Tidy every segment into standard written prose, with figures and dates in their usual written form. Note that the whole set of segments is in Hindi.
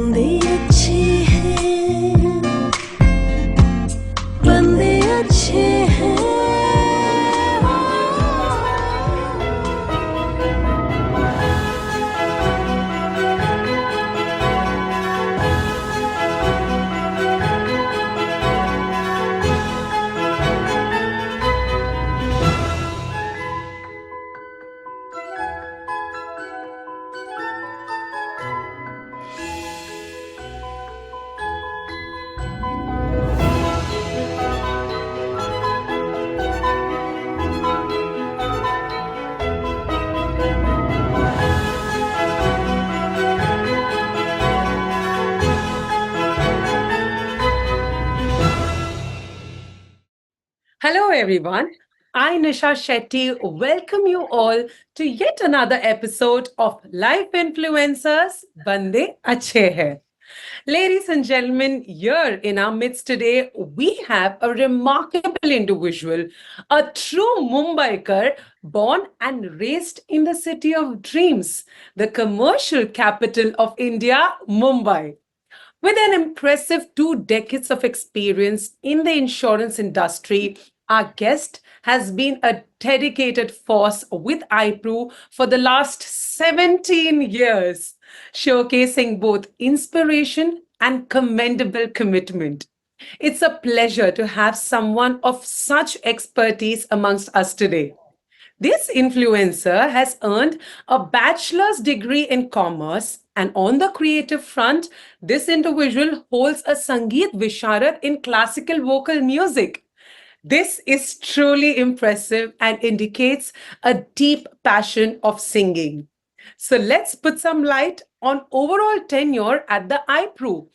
बंदे अच्छे हैं, बंदे अच्छे हैं। Hello, everyone. I, Nisha Shetty, welcome you all to yet another episode of Life Influencers Bande Achhe Hai. Ladies and gentlemen, here in our midst today, we have a remarkable individual, a true Mumbaikar, born and raised in the city of dreams, the commercial capital of India, Mumbai. With an impressive 2 decades of experience in the insurance industry, our guest has been a dedicated force with iPro for the last 17 years, showcasing both inspiration and commendable commitment. It's a pleasure to have someone of such expertise amongst us today. This influencer has earned a bachelor's degree in commerce, and on the creative front, this individual holds a Sangeet Visharad in classical vocal music. This is truly impressive and indicates a deep passion of singing. So let's put some light on overall tenure at the iPro.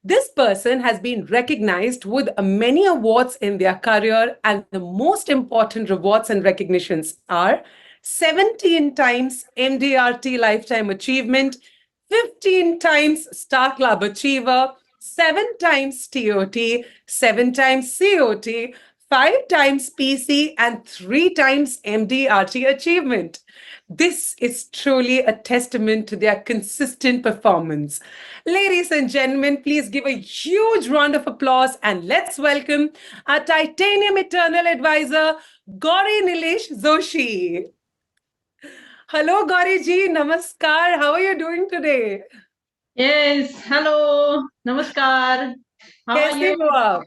This person has been recognized with many awards in their career, and the most important rewards and recognitions are 17 times MDRT Lifetime Achievement, 15 times Star Club Achiever, 7 times TOT, 7 times COT, 5 times PC, and 3 times MDRT Achievement. This is truly a testament to their consistent performance. Ladies and gentlemen, please give a huge round of applause and let's welcome our Titanium Eternal Advisor, Gauri Nilesh Zoshi. Hello, Gauri ji. Namaskar. How are you doing today? Yes hello नमस्कार हाउ आर कैसे यू हो आप?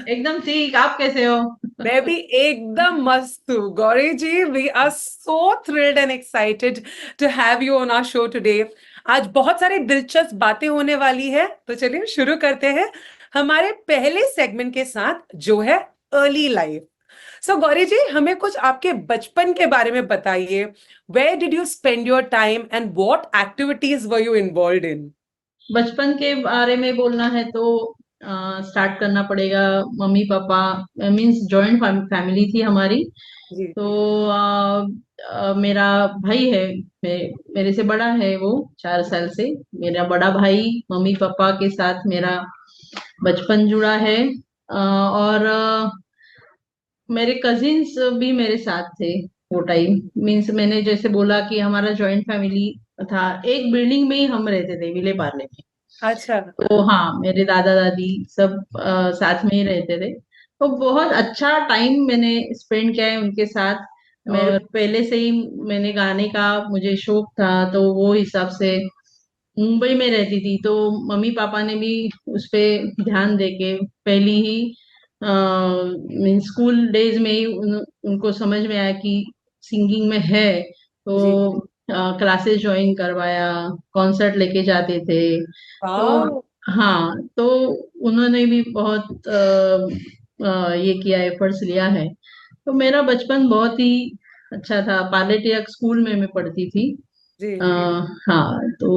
एकदम ठीक आप कैसे हो मैं भी एकदम मस्त हूँ Gauri ji. We are so thrilled and excited to have you on our show today. आज बहुत सारी दिलचस्प बातें होने वाली है, तो चलिए शुरू करते हैं हमारे पहले सेगमेंट के साथ, जो है early life. So Gauri ji, हमें कुछ आपके बचपन के बारे में बताइए. Where did you spend your time and what activities were you involved in? बचपन के बारे में बोलना है तो स्टार्ट करना पड़ेगा mummy papa means joint family थी हमारी जी. तो मेरा भाई है मेरे से बड़ा है वो 4 साल से मेरा बड़ा भाई मम्मी पापा के साथ मेरा बचपन जुड़ा है और मेरे कजिन्स भी मेरे साथ थे वो टाइम मीन्स मैंने जैसे बोला कि हमारा जॉइंट फैमिली था एक बिल्डिंग में ही हम रहते थे विले पार्ले में अच्छा. तो हाँ मेरे दादा दादी सब साथ में ही रहते थे तो बहुत अच्छा टाइम मैंने स्पेंड किया है उनके साथ मैं पहले से ही मैंने गाने का मुझे शौक था तो वो हिसाब से मुंबई में रहती थी तो मम्मी पापा ने भी उस पे ध्यान देके पहली ही मीन स्कूल डेज में ही उनको समझ में आया कि सिंगिंग में है जी. तो क्लासेस ज्वाइन करवाया कॉन्सर्ट लेके जाते थे तो वाह. हाँ तो उन्होंने भी बहुत ये किया एफर्ट्स लिया है तो मेरा बचपन बहुत ही अच्छा था पार्लेटिया स्कूल में मैं पढ़ती थी जी. हाँ तो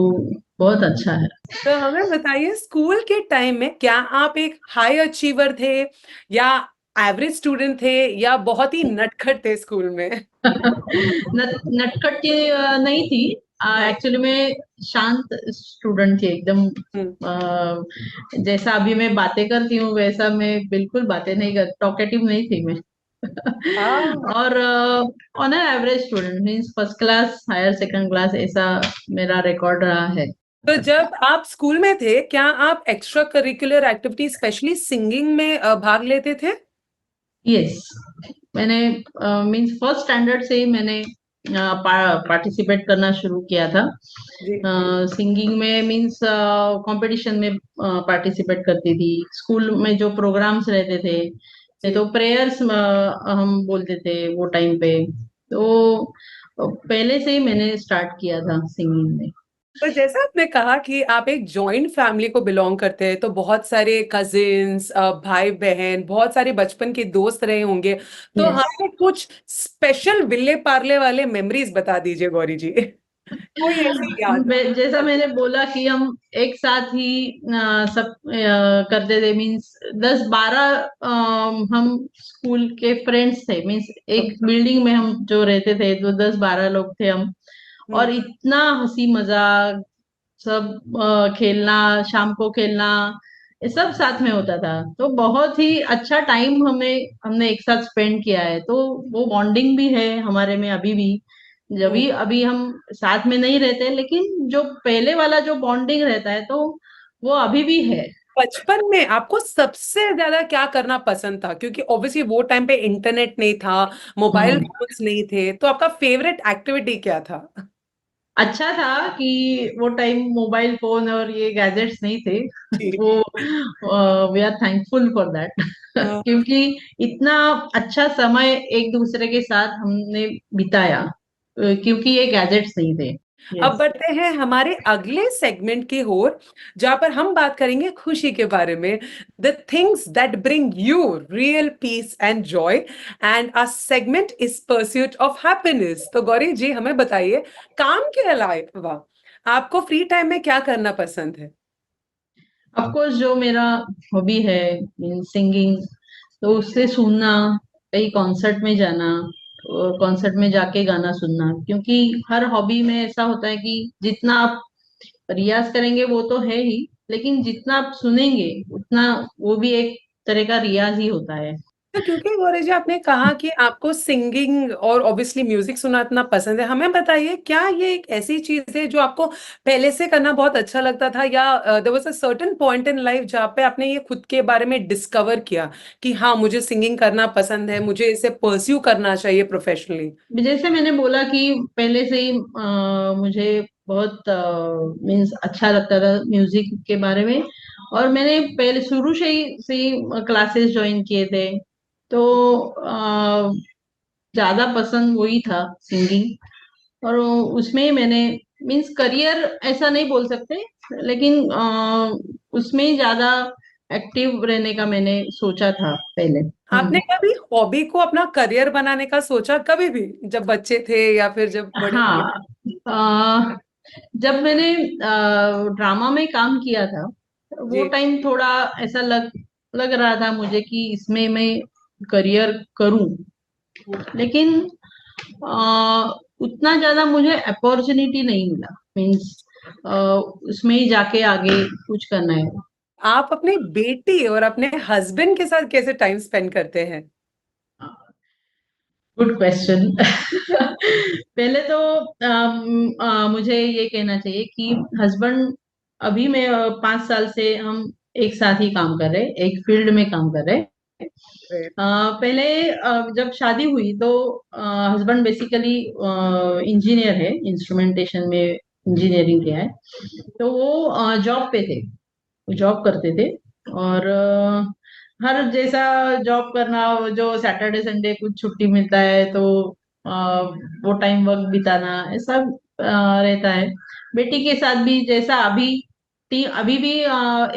बहुत अच्छा है तो हमें बताइए, स्कूल के टाइम में क्या आप एक हाई अचीवर थे, या एवरेज स्टूडेंट थे, या बहुत ही नटखट थे स्कूल में? नटखट की नहीं थी हाँ. एक्चुअली मैं शांत स्टूडेंट थी एकदम हम्म. जैसा अभी मैं बातें करती हूँ वैसा मैं बिल्कुल बातें नहीं कर टॉकेटिव नहीं थी मैं हाँ. और on average student means first class higher second class ऐसा मेरा रिकॉर्ड रहा है तो जब आप स्कूल में थे, क्या आप extra curricular activity specially singing में भाग लेते थे? यस, मैंने मींस फर्स्ट स्टैंडर्ड से ही मैंने पार्टिसिपेट करना शुरू किया था जी। सिंगिंग में। मींस कंपटीशन में पार्टिसिपेट करती थी। स्कूल में जो प्रोग्राम्स रहते थे, ये जी। तो प्रेयर्स हम बोलते थे वो टाइम पे। तो पहले से ही मैंने स्टार्ट किया था सिंगिंग में। तो जैसा आपने कहा कि आप एक जॉइंट फैमिली को बिलोंग करते हैं, तो बहुत सारे कजिन्स, भाई बहन, बहुत सारे बचपन के दोस्त रहे होंगे। तो यस, हमें कुछ स्पेशल विले पार्ले वाले मेमोरीज बता दीजिए गौरी जी। कोई ऐसी याद? जैसा मैंने बोला कि हम एक साथ ही सब करते थे। मींस 10-12 हम स्कूल के फ्रेंड्स थे। मींस एक बिल्डिंग में हम जो रहते थे तो 10-12 लोग थे हम। और हम्म। इतना हंसी मजाक सब, खेलना, शाम को खेलना, ये सब साथ में होता था। तो बहुत ही अच्छा टाइम हमें हमने एक साथ स्पेंड किया है। तो वो बॉन्डिंग भी है हमारे में अभी भी। जब हम्म। भी अभी हम साथ में नहीं रहते, लेकिन जो पहले वाला जो बॉन्डिंग रहता है, तो वो अभी भी है। बचपन में आपको सबसे ज्यादा क्या करना पसंद था? क्योंकि ऑब्वियसली वो टाइम पे इंटरनेट नहीं था, मोबाइल हम्म। फोन्स नहीं थे, तो आपका फेवरेट एक्टिविटी क्या था? अच्छा था कि वो टाइम मोबाइल फोन और ये गैजेट्स नहीं थे। जी। वो we are thankful for that. हाँ। क्योंकि इतना अच्छा समय एक दूसरे के साथ हमने बिताया, क्योंकि ये गैजेट्स नहीं थे। अब यस। बढ़ते हैं हमारे अगले सेगमेंट की ओर, जहां पर हम बात करेंगे खुशी के बारे में। The things that bring you real peace and joy, and our segment is pursuit of happiness. तो गौरी जी, हमें बताइए, काम के अलावा आपको फ्री टाइम में क्या करना पसंद है? ऑफ कोर्स, जो मेरा हॉबी है सिंगिंग, तो उससे सुनना, कहीं कॉन्सर्ट में जाना, कॉन्सर्ट में जाके गाना सुनना। क्योंकि हर हॉबी में ऐसा होता है कि जितना आप रियाज करेंगे वो तो है ही, लेकिन जितना आप सुनेंगे उतना वो भी एक तरह का रियाज ही होता है। तो क्योंकि गौरी जी आपने कहा कि आपको सिंगिंग और ऑब्वियसली म्यूजिक सुनना इतना पसंद है, हमें बताइए, क्या ये एक ऐसी चीज है जो आपको पहले से करना बहुत अच्छा लगता था, या there was a certain point in life जहाँ पे आपने ये खुद के बारे में डिस्कवर किया कि हाँ, मुझे सिंगिंग करना पसंद है, मुझे इसे परस्यू करना चाहिए प्रोफेशनली? जैसे मैंने बोला कि पहले से ही मुझे बहुत मीन्स अच्छा लगता था म्यूजिक के बारे में। और मैंने पहले शुरू से ही क्लासेस ज्वाइन किए थे। तो ज्यादा पसंद वही था, सिंगिंग। और उसमें मैंने मीन्स करियर ऐसा नहीं बोल सकते, लेकिन उसमें ही ज्यादा एक्टिव रहने का मैंने सोचा था पहले। आपने कभी हॉबी को अपना करियर बनाने का सोचा, कभी भी, जब बच्चे थे या फिर जब बड़े हुए? हाँ, जब मैंने ड्रामा में काम किया था, वो जी। टाइम थोड़ा ऐसा लग लग रहा था मुझे कि इसमें मैं करियर करूं। लेकिन उतना ज्यादा मुझे अपॉर्चुनिटी नहीं मिला। मीन्स उसमें ही जाके आगे कुछ करना है। आप अपनी बेटी और अपने हस्बैंड के साथ कैसे टाइम स्पेंड करते हैं? Good question. पहले तो मुझे ये कहना चाहिए कि हस्बैंड, अभी मैं 5 साल से हम एक साथ ही काम कर रहे हैं, एक फील्ड में काम कर रहे हैं। पहले जब शादी हुई तो हस्बैंड बेसिकली इंजीनियर है, इंस्ट्रूमेंटेशन में इंजीनियरिंग किया है। तो वो जॉब पे थे, जॉब करते थे। और हर जैसा जॉब करना, वो जो सैटरडे संडे कुछ छुट्टी मिलता है तो वो टाइम वर्क बिताना, ऐसा रहता है। बेटी के साथ भी जैसा अभी भी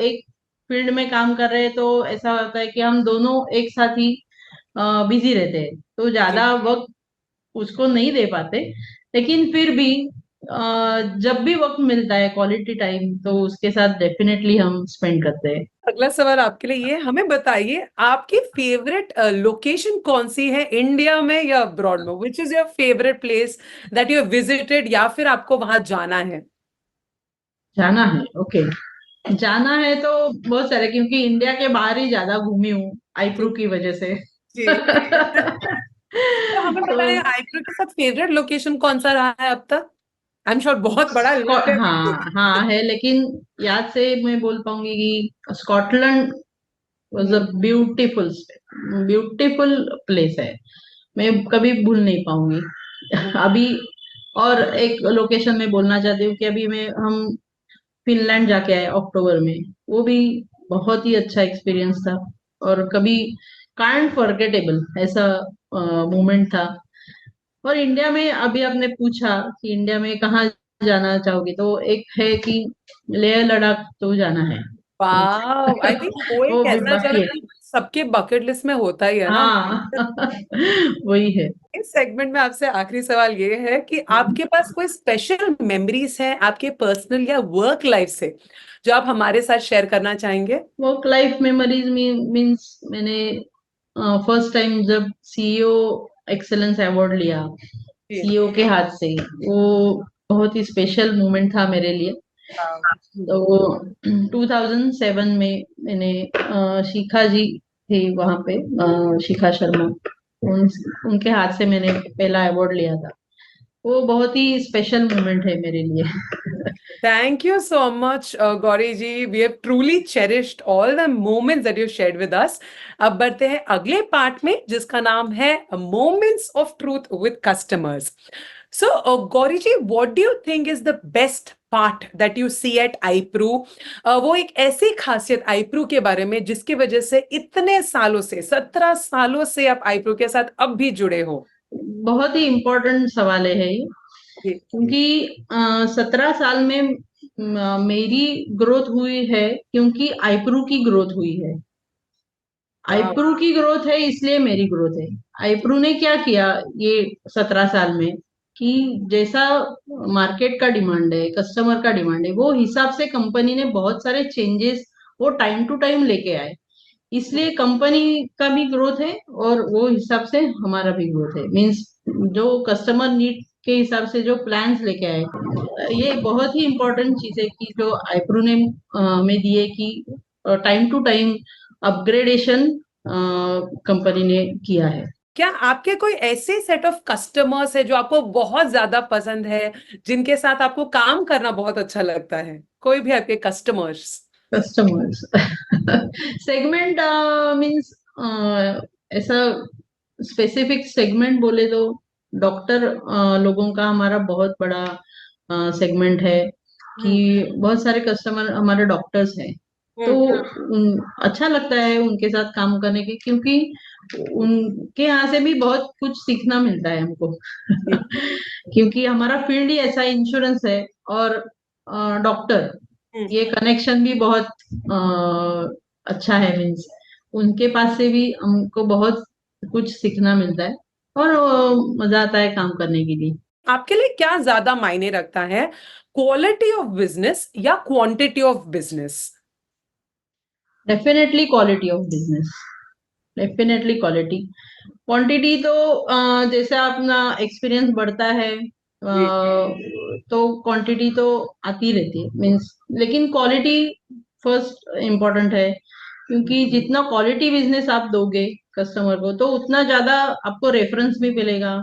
एक फील्ड में काम कर रहे हैं, तो ऐसा होता है कि हम दोनों एक साथ ही बिजी रहते हैं, तो जी। ज्यादा वक्त उसको नहीं दे पाते। लेकिन फिर भी जब भी वक्त मिलता है क्वालिटी टाइम, तो उसके साथ डेफिनेटली हम स्पेंड करते हैं। अगला सवाल आपके लिए, ये हमें बताइए, आपकी फेवरेट लोकेशन कौन सी है, इंडिया में या अब्रॉड में? Which is your favourite place that you visited, या फिर आपको वहां जाना है? जाना है, ओके। जाना है तो बहुत सारे, क्योंकि इंडिया के बाहर ही ज्यादा घूमी हूँ आईप्रू जी। की वजह से। जी। तो हमें तो बताइए, आईप्रो के साथ फेवरेट लोकेशन कौन सा रहा है अब तक? आई एम श्योर बहुत बड़ा लिस्ट है। हाँ हाँ है, लेकिन याद से मैं बोल पाऊंगी कि Scotland was a beautiful beautiful place है, मैं कभी भूल नहीं पाऊंगी। अभी और एक लोकेशन में बोलना चाहती हूँ कि अभी मैं हम फिनलैंड जाके आए अक्टूबर में, वो भी बहुत ही अच्छा एक्सपीरियंस था, और कभी कांट फॉरगेटेबल ऐसा मोमेंट था। और इंडिया में अभी आपने पूछा कि इंडिया में कहाँ जाना चाहोगे, तो एक है कि लेह लद्दाख तो जाना है। वाह, आई थिंक वो वो एक भी ऐसा बाकी जगह है। है, सबके बकेट लिस्ट में होता ही है ना। हाँ वही है। इस सेगमेंट में आपसे आखिरी सवाल ये है कि आपके पास कोई स्पेशल मेमोरीज है आपके पर्सनल या वर्क लाइफ से जो आप हमारे साथ शेयर करना चाहेंगे? वर्क लाइफ मेमोरीज मीन्स मैंने फर्स्ट टाइम जब सीईओ एक्सेलेंस अवार्ड लिया जी। सीईओ के हाथ से, वो बहुत ही स्पेशल मोमेंट था मेरे लिए। तो 2007 में मैंने शिखा जी थे वहां पे, शिखा शर्मा, उन उनके हाथ से मैंने पहला अवार्ड लिया था। वो बहुत ही स्पेशल मोमेंट है मेरे लिए। Thank you so much, Gauri ji. We have truly cherished all the moments that you shared with us. अब बढ़ते हैं अगले पार्ट में जिसका नाम है Moments of Truth with Customers. So, Gauri ji, what do you think is the best part that you see at iPro? वो एक ऐसी खासियत iPro के बारे में जिसकी वजह से इतने सालों से 17 सालों से आप iPro के साथ अब भी जुड़े हो। बहुत ही इम्पोर्टेंट सवाल है ये, जी। क्योंकि 17 साल में मेरी ग्रोथ हुई है, क्योंकि आईप्रू की ग्रोथ हुई है। वाह। आईप्रू की ग्रोथ है इसलिए मेरी ग्रोथ है। आईप्रू ने क्या किया ये 17 साल में, कि जैसा मार्केट का डिमांड है, कस्टमर का डिमांड है, वो हिसाब से कंपनी ने बहुत सारे चेंजेस वो टाइम टू टाइम लेके आए। इसलिए कंपनी का भी ग्रोथ है और वो हिसाब से हमारा भी ग्रोथ है। मींस जो कस्टमर नीड के हिसाब से जो प्लान्स लेके आए, ये बहुत ही इम्पोर्टेंट चीज है कि जो आईप्रो ने में दिए कि time to time upgradation company ने किया है। क्या आपके कोई ऐसे सेट ऑफ कस्टमर्स है जो आपको बहुत ज्यादा पसंद है, जिनके साथ आपको काम करना बहुत अच्छा लगता है? कोई भी आपके कस्टमर्स? कस्टमर्स सेगमेंट मीन्स ऐसा स्पेसिफिक सेगमेंट बोले तो डॉक्टर लोगों का हमारा बहुत बड़ा सेगमेंट है, कि बहुत सारे कस्टमर हमारे डॉक्टर्स हैं। तो अच्छा लगता है उनके साथ काम करने के, क्योंकि उनके यहाँ से भी बहुत कुछ सीखना मिलता है हमको। क्योंकि हमारा फील्ड ही ऐसा इंश्योरेंस है, और डॉक्टर, ये कनेक्शन भी बहुत अच्छा है। मीन्स उनके पास से भी हमको बहुत कुछ सीखना मिलता है, और मजा आता है काम करने के लिए। आपके लिए क्या ज्यादा मायने रखता है, क्वालिटी ऑफ बिजनेस या quantity of business? Definitely quality of business, definitely quality. Quantity तो जैसे अपना एक्सपीरियंस बढ़ता है, जी। तो क्वांटिटी तो आती रहती है मीन्स, लेकिन क्वालिटी फर्स्ट इम्पोर्टेंट है। क्योंकि जितना क्वालिटी बिजनेस आप दोगे कस्टमर को, तो उतना ज्यादा आपको रेफरेंस भी मिलेगा।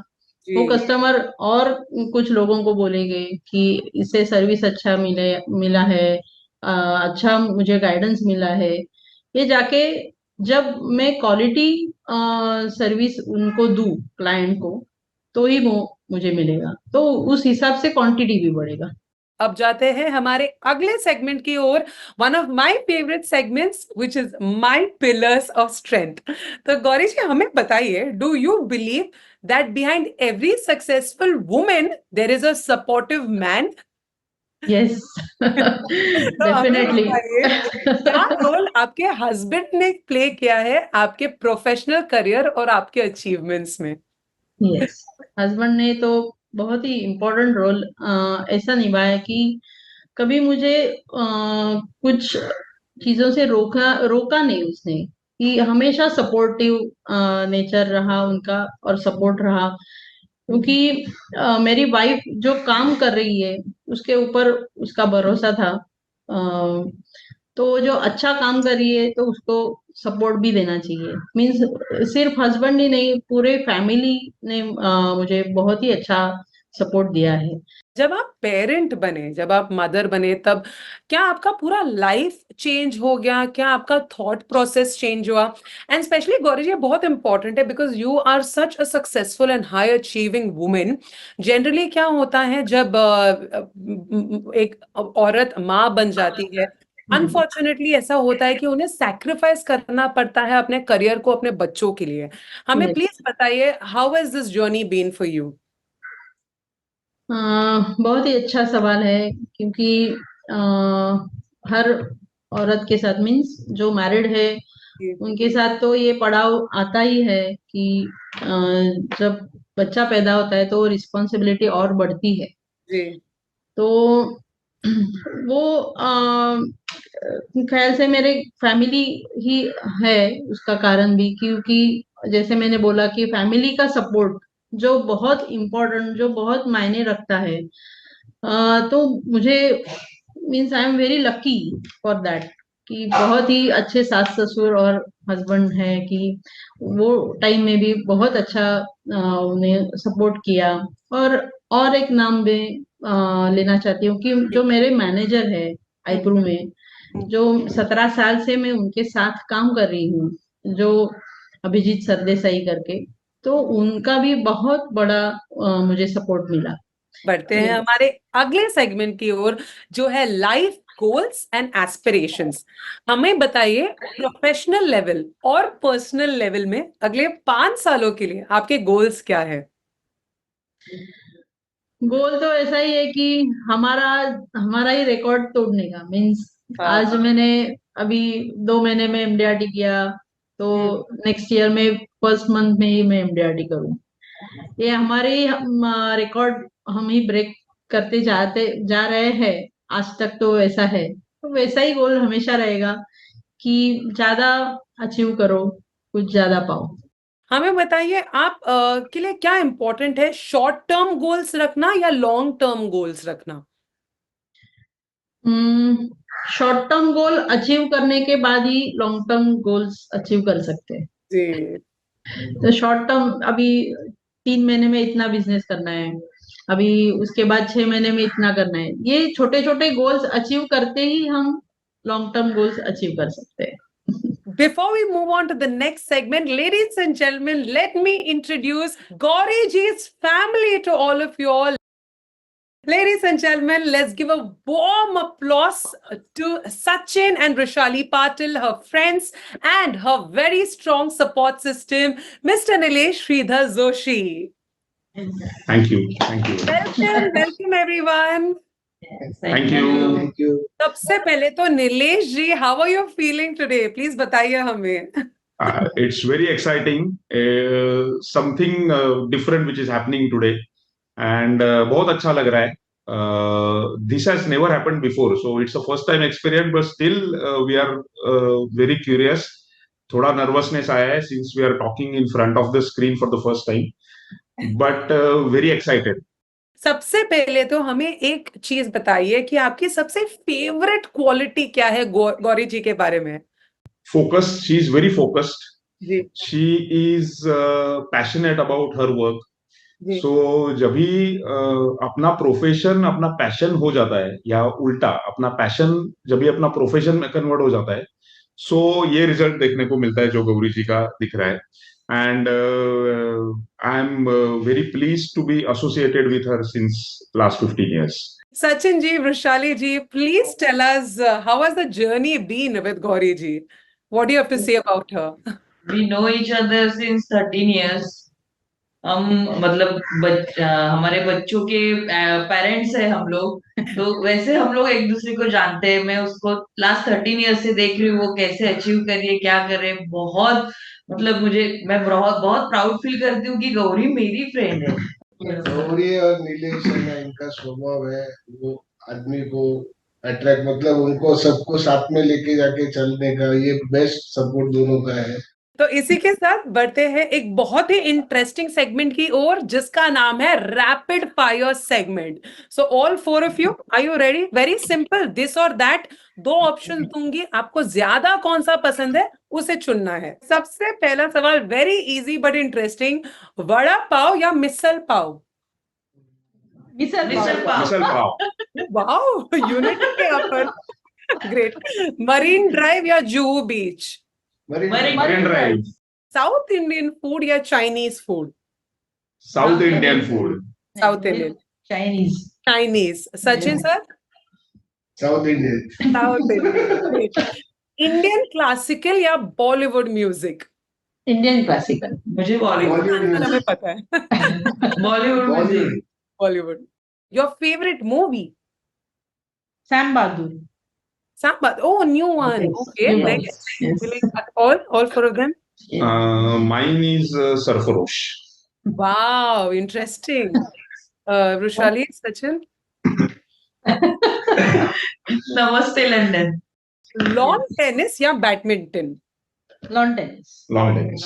वो जी। कस्टमर और कुछ लोगों को बोलेंगे कि इससे सर्विस अच्छा मिला है, अच्छा मुझे गाइडेंस मिला है। ये जाके जब मैं क्वालिटी सर्विस उनको दूं क्लाइंट को, तो ही वो मुझे मिलेगा, तो उस हिसाब से क्वांटिटी भी बढ़ेगा। अब जाते हैं हमारे अगले सेगमेंट की ओर, one of my favourite segments which is my pillars of strength. तो गौरी जी, हमें बताइए, do you believe that behind every successful women there is a supportive man? Yes तो हमें डेफिनेटली बताइए, क्या रोल आपके हस्बैंड ने प्ले किया है आपके प्रोफेशनल करियर और आपके अचीवमेंट्स में? यस, हस्बैंड ने तो बहुत ही इम्पोर्टेंट रोल ऐसा निभाया कि कभी मुझे कुछ चीजों से रोका रोका नहीं उसने, कि हमेशा सपोर्टिव नेचर रहा उनका, और सपोर्ट रहा। क्योंकि मेरी वाइफ जो काम कर रही है उसके ऊपर उसका भरोसा था। तो वो जो अच्छा काम कर रही है तो उसको सपोर्ट भी देना चाहिए। मीन्स सिर्फ हस्बैंड ही नहीं, पूरे फैमिली ने मुझे बहुत ही अच्छा सपोर्ट दिया है। जब आप पेरेंट बने, जब आप मदर बने, तब क्या आपका पूरा लाइफ चेंज हो गया? क्या आपका थॉट प्रोसेस चेंज हुआ? एंड स्पेशली गौरी जी, बहुत इंपॉर्टेंट है because you are such a successful and high achieving women. Generally क्या होता है जब एक औरत माँ बन जाती है, अनफॉर्चुनेटली ऐसा होता है कि उन्हें सैक्रिफाइस करना पड़ता है अपने करियर को, अपने बच्चों के लिए। हमें Yes. प्लीज बताइए, how has this journey been for you? बहुत ही अच्छा सवाल है, क्योंकि अ, हर औरत के साथ, मीन्स जो मैरिड है उनके साथ तो ये पड़ाव आता ही है कि जब बच्चा पैदा होता है तो रिस्पॉन्सिबिलिटी और बढ़ती है। जी तो वो ख्याल से मेरे फैमिली ही है उसका कारण भी, क्योंकि जैसे मैंने बोला कि फैमिली का सपोर्ट जो बहुत इम्पोर्टेंट, जो बहुत मायने रखता है। तो मुझे, means I am very lucky for that, कि बहुत ही अच्छे सास ससुर और हस्बैंड है, कि वो टाइम में भी बहुत अच्छा उन्हें सपोर्ट किया। और एक नाम में लेना चाहती हूँ कि जो मेरे मैनेजर है आईप्रू में, जो 17 साल से मैं उनके साथ काम कर रही हूँ, जो अभिजीत सरदेसाई करके, तो उनका भी बहुत बड़ा मुझे सपोर्ट मिला। बढ़ते हैं हमारे अगले सेगमेंट की ओर, जो है लाइफ गोल्स एंड एस्पिरेशंस। हमें बताइए, प्रोफेशनल लेवल और पर्सनल लेवल में अगले 5 सालों के लिए आपके गोल्स क्या है? गोल तो ऐसा ही है कि हमारा हमारा ही रिकॉर्ड तोड़ने का, मीन्स आज हाँ। मैंने अभी 2 महीने में एमडीआरटी किया, तो हम्म, नेक्स्ट ईयर में फर्स्ट मंथ में ही मैं एमडीआरटी करूँ। ये हमारे रिकॉर्ड हम ही ब्रेक करते जाते जा रहे हैं। आज तक तो ऐसा है, तो वैसा ही गोल हमेशा रहेगा कि ज्यादा अचीव करो, कुछ ज्यादा पाओ। हमें बताइए, आप के लिए क्या इंपॉर्टेंट है, शॉर्ट टर्म गोल्स रखना या लॉन्ग टर्म गोल्स रखना? शॉर्ट टर्म गोल अचीव करने के बाद ही लॉन्ग टर्म गोल्स अचीव कर सकते हैं। जी। तो शॉर्ट टर्म, अभी 3 महीने में इतना बिजनेस करना है, अभी उसके बाद 6 महीने में इतना करना है, ये छोटे छोटे गोल्स अचीव करते ही हम लॉन्ग टर्म गोल्स अचीव कर सकते हैं। Before we move on to the next segment, ladies and gentlemen, let me introduce Gauri ji's family to all of you all. Ladies and gentlemen, let's give a warm applause to Sachin and Rishali Patil, her friends, and her very strong support system, Mr. Nilesh Sridhar Joshi. Thank you. Thank you. Welcome everyone. Thank you. Thank you. सबसे पहले तो नीलेश जी, how are you feeling today? Please बताइए हमें. It's very exciting. Something different which is happening today, and बहुत अच्छा लग रहा है. This has never happened before, so it's a first time experience. But still, we are very curious. थोड़ा nervousness आया है since we are talking in front of the screen for the first time, but very excited. सबसे पहले तो हमें एक चीज बताइए कि आपकी सबसे फेवरेट क्वालिटी क्या है गौरी जी के बारे में? Focused. She is very focused. Ji She is passionate about her work. जी सो जब भी अपना प्रोफेशन अपना पैशन हो जाता है, या उल्टा अपना पैशन जब भी अपना प्रोफेशन में कन्वर्ट हो जाता है, सो ये रिजल्ट देखने को मिलता है जो गौरी जी का दिख रहा है. And I am very please to be associated with her since last 15 years. Sachin ji, Vrishali ji, please tell us how has the journey been with Gauri ji? What do you have to say about her? We know each other since 13 years. हम मतलब हमारे बच्चों के पेरेंट्स है हम लोग, तो वैसे हम लोग एक दूसरे को जानते हैं। मैं उसको लास्ट 13 ईयर्स से देख रही हूँ, वो कैसे अचीव कर रही है, क्या कर रहे हैं। बहुत मतलब मैं बहुत बहुत प्राउड फील करती हूँ कि गौरी मेरी फ्रेंड है। गौरी और नीलेश है ना, इनका स्वभाव है, वो आदमी को अट्रैक्ट, मतलब उनको सबको साथ में लेके जाके चलने का, ये बेस्ट सपोर्ट दोनों का है. तो इसी के साथ बढ़ते हैं एक बहुत ही इंटरेस्टिंग सेगमेंट की ओर, जिसका नाम है rapid fire segment. So all four of you, are you ready? Very simple, this और दैट. 2 ऑप्शन दूंगी, आपको ज्यादा कौन सा पसंद है उसे चुनना है. सबसे पहला सवाल very easy but interesting, vada pav या मिसल पाव? मिसल मिसल पाव। पाव। मिसल पाव. वाओ, यूनिट है यहाँ पर. ग्रेट. मरीन ड्राइव या Juhu beach? Marine Marine Drive. South Indian food या Chinese food? South Indian food. South Indian. Chinese. Chinese. Sachin sir? South Indian. South Indian. Indian classical या बॉलीवुड म्यूजिक? Indian classical. मुझे बॉलीवुड बॉलीवुड. हमें पता है. Bollywood music. Bollywood. Your favourite movie? Sam Bahadur. Samba. Oh, new one. Yes, Okay, new one. next. Yes. Will it- all four of them. Mine is Sarfarosh. Wow, interesting. Rushali, Sachin, नमस्ते लंदन. lawn tennis या badminton? Lawn tennis. Long tennis.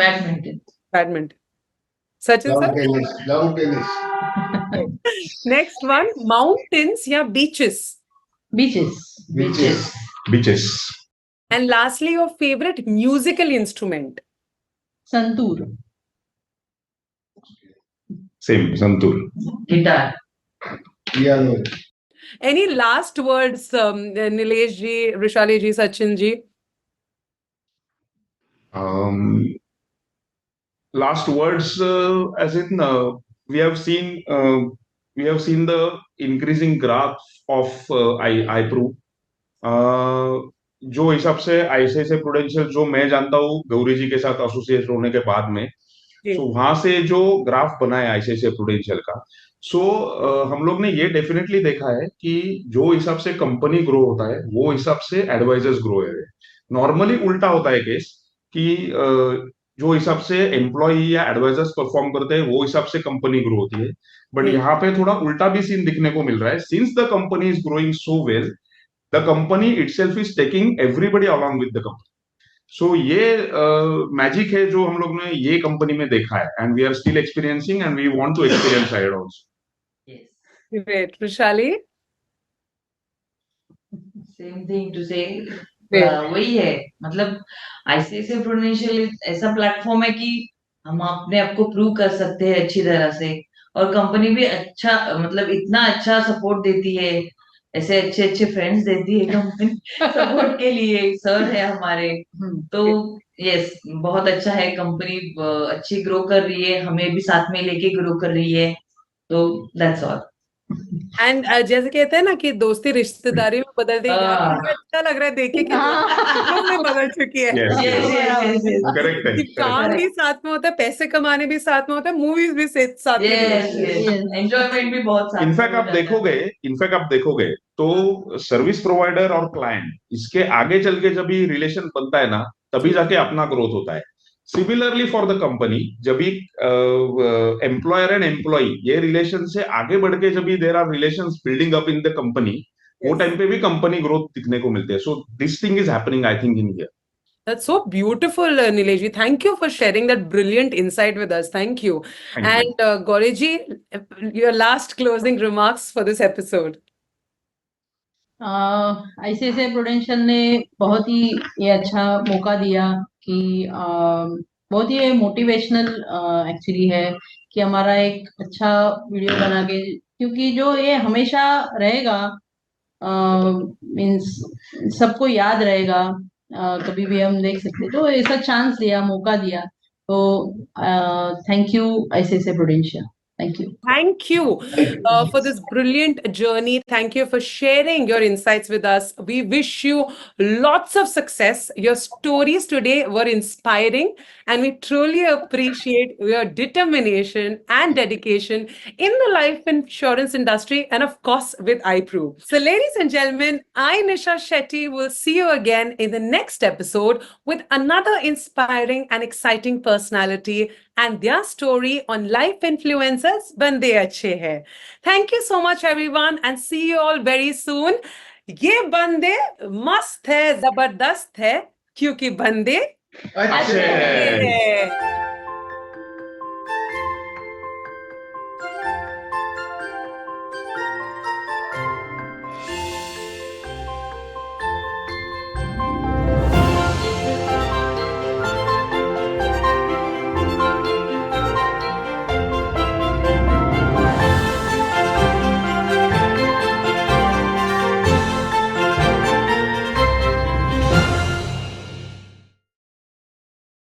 Badminton. Badminton. Sachin long sir. Tennis. Long tennis. Next one, mountains या beaches? Beaches. Beaches. Beaches. And lastly, your favorite musical instrument? Santoor. Same. Santur. Guitar. Piano. Any last words, Nilesh ji, Rushali ji, Sachin ji? Last words, as in we have seen the increasing graph of iPro. जो हिसाब से ICICI प्रूडेंशियल जो मैं जानता हूँ गौरी जी के साथ एसोसिएट होने के बाद में, जी. सो वहां से जो ग्राफ बना है ICICI प्रूडेंशियल का, सो हम लोग ने ये डेफिनेटली देखा है कि जो हिसाब से कंपनी ग्रो होता है वो हिसाब से एडवाइजर्स ग्रो है. नॉर्मली उल्टा होता है केस कि जो हिसाब से एम्प्लॉई या एडवाइजर्स परफॉर्म करते हैं वो हिसाब से कंपनी ग्रो होती है. बट यहाँ पे थोड़ा उल्टा भी सीन दिखने को मिल रहा है. Since the company is growing so well, the company itself is taking everybody along with the company. So ये मैजिक है जो हम लोग ने ये कंपनी में देखा है, and we are still experiencing and we want to experience ahead also. Great. Rushali? Same thing to say. Great. वही है, मतलब आईसीआईसीआई प्रूडेंशियल ऐसा प्लेटफॉर्म है कि हम अपने आप को प्रूव कर सकते हैं अच्छी तरह से, और कंपनी भी अच्छा, मतलब इतना अच्छा सपोर्ट देती है, ऐसे अच्छे अच्छे फ्रेंड्स देती है कंपनी सपोर्ट के लिए. सर है हमारे, तो यस बहुत अच्छा है. कंपनी अच्छी ग्रो कर रही है, हमें भी साथ में लेके ग्रो कर रही है, तो दैट्स ऑल. एंड जैसे कहते हैं ना कि दोस्ती रिश्तेदारी में बदलती है, यहाँ पे मुझे अच्छा लग रहा है देख के कि दोस्ती में बदल चुकी है. Yes, yes. करेक्ट है. कि काम भी साथ में होता है, पैसे कमाने भी साथ में होता है, मूवीज भी साथ में यस होती है. यस, एंजॉयमेंट भी बहुत साथ इनफैक्ट आप देखोगे तो सर्विस प्रोवाइडर और क्लाइंट इसके आगे चल के जब भी रिलेशन बनता है ना, तभी जाके अपना ग्रोथ होता है. सिमिलरली फॉर द कंपनी, जब भी एम्प्लॉयर एंड एम्प्लॉय ये रिलेशन से आगे बढ़ के जब भी there are relations building up in the company, वो टाइम पे भी कंपनी ग्रोथ दिखने को मिलती है. So this thing is happening I think in here. That's so beautiful, Nilesh ji. Thank you for sharing that brilliant insight with us. Thank you. Thank you. And Gauri ji, your last closing remarks for this episode. ICICI prudential ने बहुत ही ये अच्छा मौका दिया कि बहुत ही मोटिवेशनल एक्चुअली है कि हमारा एक अच्छा वीडियो बना के, क्योंकि जो ये हमेशा रहेगा, मीन्स सबको याद रहेगा, कभी भी हम देख सकते, तो ऐसा चांस दिया, मौका दिया, तो thank you ICICI prudential. Thank you. Thank you for this brilliant journey. Thank you for sharing your insights with us. We wish you lots of success. Your stories today were inspiring, and we truly appreciate your determination and dedication in the life insurance industry, and of course with iPro. So ladies and gentlemen, I, Nisha Shetty, will see you again in the next episode with another inspiring and exciting personality and their story on life influencers Bande Achhe Hai. Thank you so much everyone, and see you all very soon. ये बंदे मस्त है, जबरदस्त है, क्योंकि बंदे अच्छे अच्छे हैं.